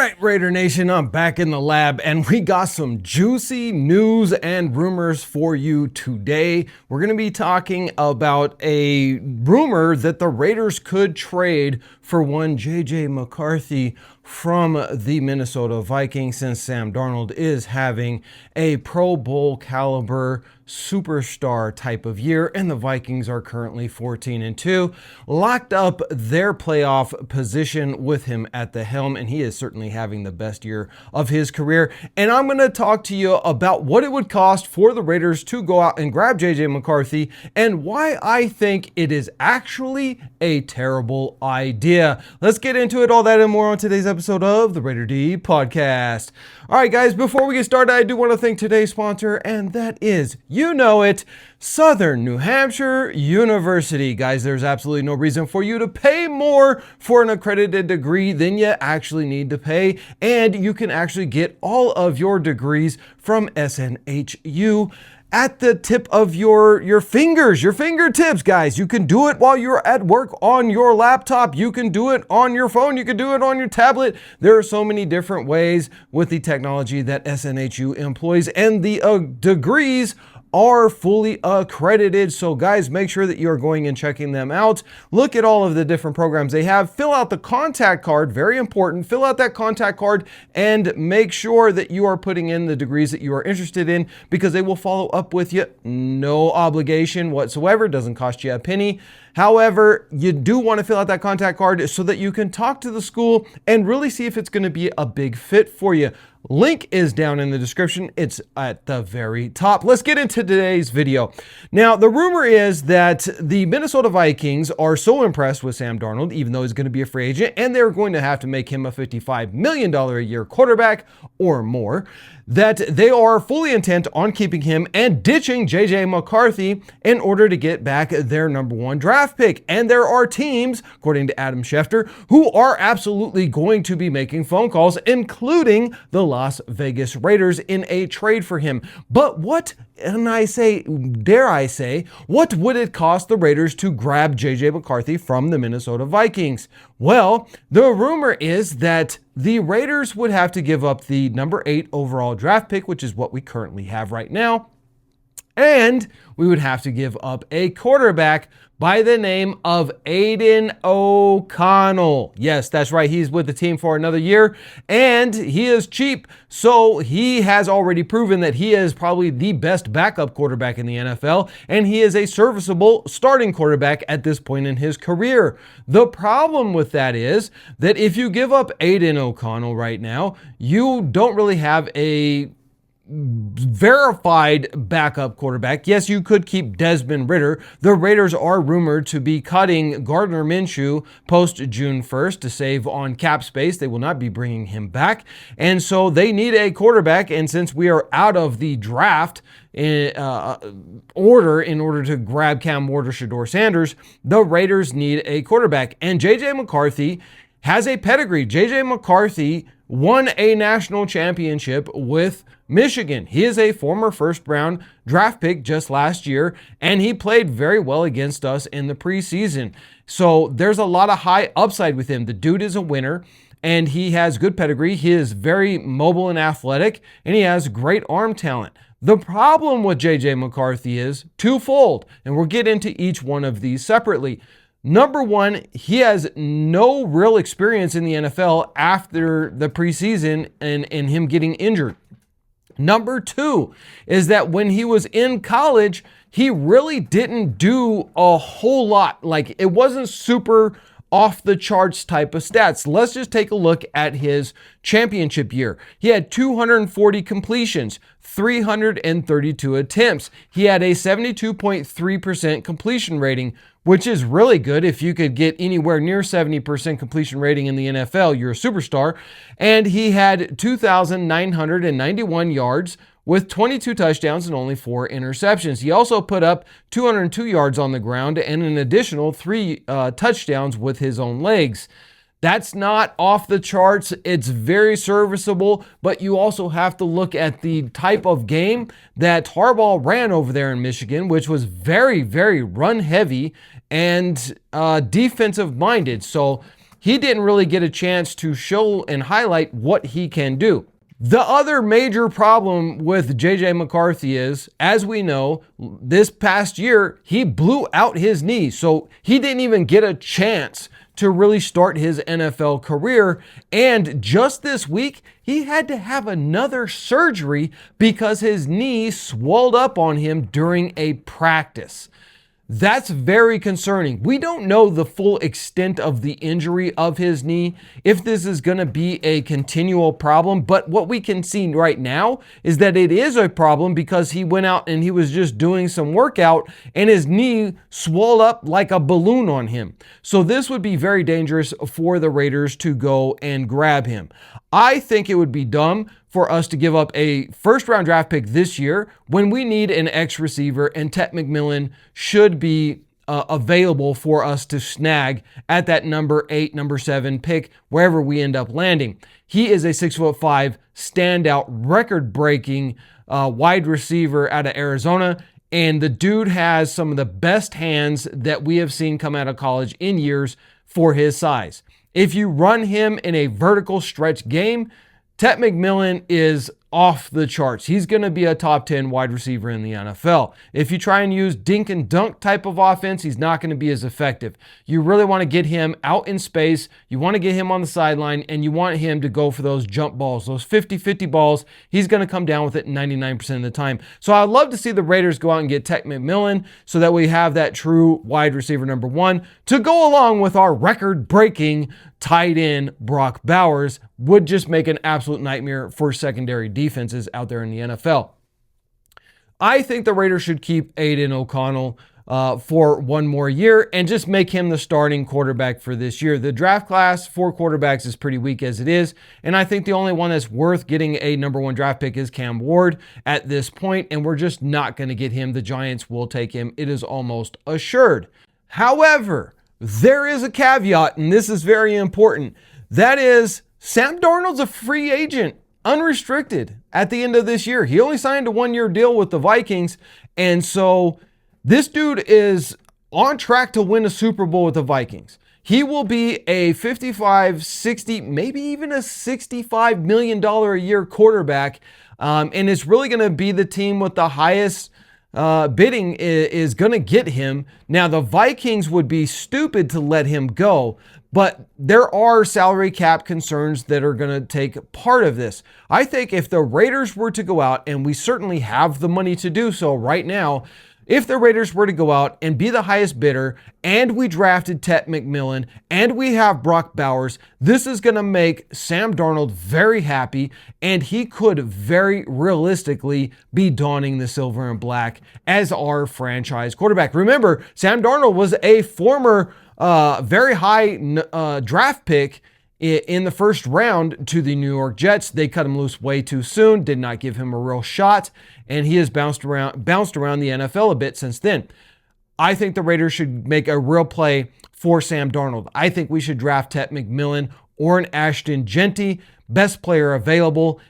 right, Raider Nation, I'm back in the lab and we got some juicy news and rumors for you today. We're going to be talking about a rumor that the Raiders could trade for one JJ McCarthy from the Minnesota Vikings, since Sam Darnold is having a Pro Bowl caliber superstar type of year and the Vikings are currently 14-2, locked up their playoff position with him at the helm, and he is certainly having the best year of his career. And I'm going to talk to you about what it would cost for the Raiders to go out and grab JJ McCarthy and why I think it is actually a terrible idea. Let's get into it, all that and more on today's episode of the Raider D Podcast. All right, guys, before we get started, I do want to thank today's sponsor, and that is, you know it, Southern New Hampshire University. Guys, there's absolutely no reason for you to pay more for an accredited degree than you actually need to pay, and you can actually get all of your degrees from SNHU at the tip of your fingers, your fingertips, guys. You can do it while you're at work on your laptop. You can do it on your phone. You can do it on your tablet. There are so many different ways with the technology that SNHU employs, and the degrees are fully accredited. So guys, make sure that you're going and checking them out. Look at all of the different programs they have. Fill out the contact card, very important. Fill out that contact card and make sure that you are putting in the degrees that you are interested in, because they will follow up with you. No obligation whatsoever, doesn't cost you a penny. However, you do want to fill out that contact card so that you can talk to the school and really see if it's going to be a big fit for you. Link is down in the description. It's at the very top. Let's get into today's video. Now, the rumor is that the Minnesota Vikings are so impressed with Sam Darnold, even though he's going to be a free agent, and they're going to have to make him a $55 million a year quarterback or more, that they are fully intent on keeping him and ditching JJ McCarthy in order to get back their number one draft pick. And there are teams, according to Adam Schefter, who are absolutely going to be making phone calls, including the Las Vegas Raiders, in a trade for him. But what, and dare I say, what would it cost the Raiders to grab JJ McCarthy from the Minnesota Vikings? Well, the rumor is that the Raiders would have to give up the number 8 overall draft pick, which is what we currently have right now. And we would have to give up a quarterback by the name of Aiden O'Connell. Yes, that's right. He's with the team for another year, and he is cheap. So he has already proven that he is probably the best backup quarterback in the NFL, and he is a serviceable starting quarterback at this point in his career. The problem with that is that if you give up Aiden O'Connell right now, you don't really have a verified backup quarterback. Yes, you could keep Desmond Ridder. The Raiders are rumored to be cutting Gardner Minshew post June 1st to save on cap space. They will not be bringing him back. And so they need a quarterback. And since we are out of the draft order in order to grab Cam Ward or Shedeur Sanders, the Raiders need a quarterback. And JJ McCarthy has a pedigree. JJ McCarthy won a national championship with Michigan. He is a former first-round draft pick just last year, and he played very well against us in the preseason. So there's a lot of high upside with him. The dude is a winner, and he has good pedigree. He is very mobile and athletic, and he has great arm talent. The problem with JJ McCarthy is twofold, and we'll get into each one of these separately. Number one, he has no real experience in the NFL after the preseason and him getting injured. Number two is that when he was in college, he really didn't do a whole lot. Like, it wasn't super off the charts type of stats. Let's just take a look at his championship year. He had 240 completions, 332 attempts. He had a 72.3% completion rating, which is really good. If you could get anywhere near 70% completion rating in the NFL, you're a superstar. And he had 2,991 yards with 22 touchdowns and only 4 interceptions. He also put up 202 yards on the ground and an additional 3 touchdowns with his own legs. That's not off the charts. It's very serviceable, but you also have to look at the type of game that Harbaugh ran over there in Michigan, which was very, very run heavy and defensive minded. So he didn't really get a chance to show and highlight what he can do. The other major problem with JJ McCarthy is, as we know, this past year, he blew out his knee. So he didn't even get a chance to really start his NFL career. And just this week, he had to have another surgery because his knee swelled up on him during a practice. That's very concerning. We don't know the full extent of the injury of his knee, if this is going to be a continual problem, but what we can see right now is that it is a problem because he went out and he was just doing some workout and his knee swelled up like a balloon on him. So this would be very dangerous for the Raiders to go and grab him. I think it would be dumb for us to give up a first-round draft pick this year when we need an X receiver, and Tet McMillan should be available for us to snag at that number 8, number 7 pick, wherever we end up landing. He is a 6'5", standout, record-breaking wide receiver out of Arizona, and the dude has some of the best hands that we have seen come out of college in years for his size. If you run him in a vertical stretch game, Tet McMillan is off the charts. He's going to be a top 10 wide receiver in the NFL. If you try and use dink and dunk type of offense, he's not going to be as effective. You really want to get him out in space. You want to get him on the sideline, and you want him to go for those jump balls, those 50-50 balls. He's going to come down with it 99% of the time. So I'd love to see the Raiders go out and get Tet McMillan so that we have that true wide receiver number 1 to go along with our record-breaking tight end Brock Bowers. Would just make an absolute nightmare for secondary defenses out there in the NFL. I think the Raiders should keep Aiden O'Connell for one more year and just make him the starting quarterback for this year. The draft class for quarterbacks is pretty weak as it is, and I think the only one that's worth getting a number 1 draft pick is Cam Ward at this point, and we're just not going to get him. The Giants will take him. It is almost assured. However, there is a caveat, and this is very important. That is, Sam Darnold's a free agent, unrestricted, at the end of this year. He only signed a 1-year deal with the Vikings, and so this dude is on track to win a Super Bowl with the Vikings. He will be a 55, 60, maybe even a $65 million a year quarterback, and it's really going to be the team with the highest bidding is going to get him. Now, the Vikings would be stupid to let him go, but there are salary cap concerns that are going to take part of this. I think if the Raiders were to go out, and we certainly have the money to do so right now, if the Raiders were to go out and be the highest bidder, and we drafted Tet McMillan, and we have Brock Bowers, this is going to make Sam Darnold very happy, and he could very realistically be donning the silver and black as our franchise quarterback. Remember, Sam Darnold was a former very high draft pick in the first round to the New York Jets. They cut him loose way too soon, did not give him a real shot, and he has bounced around the NFL a bit since then. I think the Raiders should make a real play for Sam Darnold. I think we should draft Tet McMillan or an Ashton Genty, best player available.